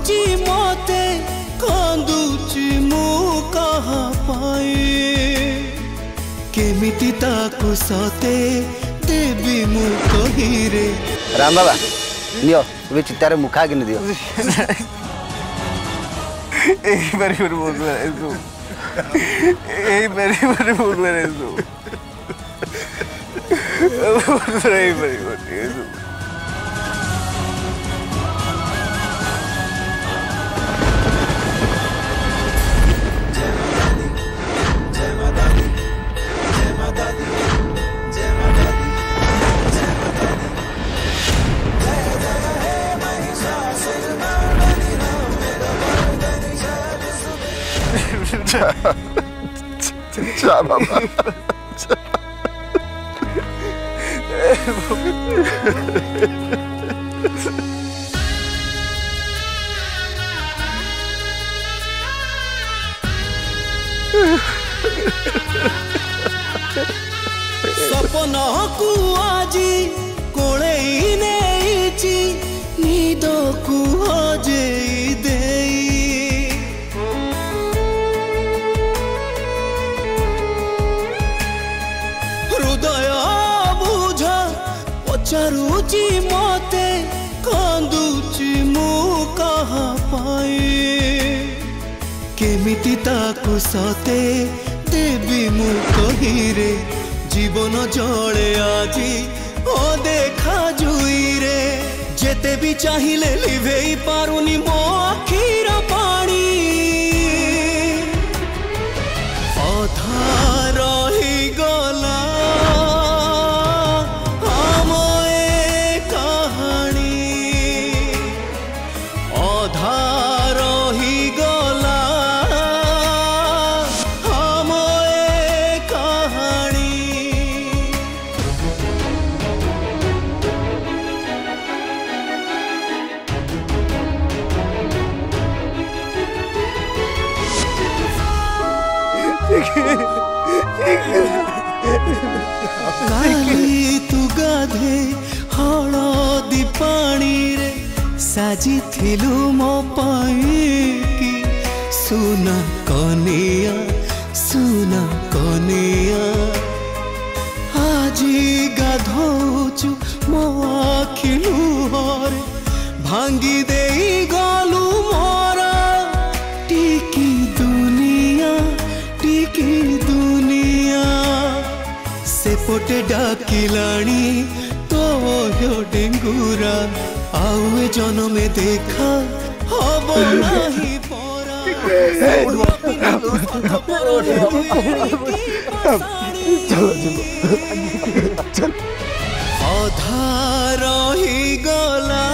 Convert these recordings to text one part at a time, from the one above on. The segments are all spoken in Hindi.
पचारुची मते कांदुची मु कहा पाए केमिति ताकु सते देवी मु कही रे। राम बाबा नियो तुम चितार मुखा कि दियो यही बारी बारी बोल रहा है तू यही बारी बारी बोल रहा है तू यही बारी बारी है तू जा बाबा सपना को आजी कोले नेची नींद को हजे दे हृदय बुझ पचारुची मते कांदुची मु कहा पाए केमिति ताकु सते देवी मु कही रे। जीवन जड़े आजी ओ देखा जुई रे जेते भी चाहिए लिभेई पारुनी मो आखिर पानी अधा रही गला हम ए कहानी अधा रही गला हम ए कहानी। काली तू गाधे हलदी पानी रे साजी थिलु मो पाई की सुना कनिया आजी गाधोचु मो आखिलु हरे भांगी देई गलु मोरा टिकी दुनिया सेपटे डाकिलाणी तो यो डेंगुरा आउए जनमे देखा हब नाही अधा रही गला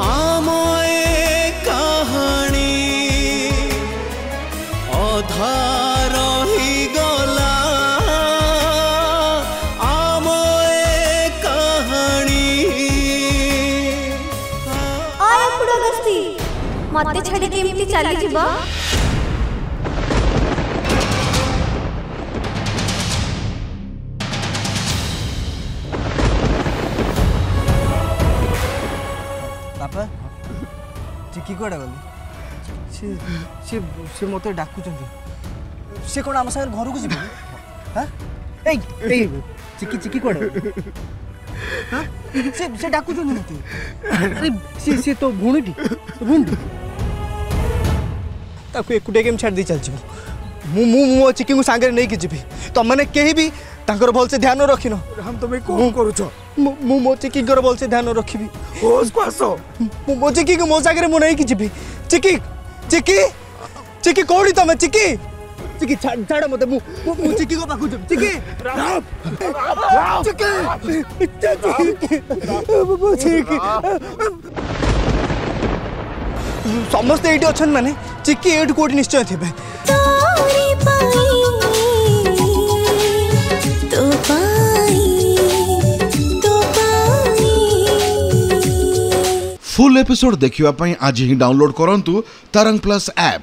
आम ए कहानी अधा रही गला आम ए कहानी। आया पुड़ा गस्ती मते छड़ी केमती चली जिबा बापा चिकी कोड़ा गली से मत डाकु से कौन आम सागर घर को जी हाँ चिकी चिकी कोड़ा हाँ से डाकु अरे सी तो भूणी ताकू एकुटिया केम छाड़ दी चल मो चिकी सांगे नहीं कि जीवी तुम मैंने कहीं भी तांकर भल से ध्यान रखिन हम तुम्हें कौन करूछ मु मो चिकी भल से ध्यान रखी होश को आसो मो चिकी को मो सागर मु नहीं कि जीवी चिकी चिकी चिकी कोड़ी तुम चिकी चिकी छाड़ मत मु चिकी को पाखु चिकी चिकी समस्त ये अच्छा माने चिकी एट कोटी निश्चय थे फुल एपिसोड देखिवा पई आज ही डाउनलोड करंतु तरंग प्लस ऐप।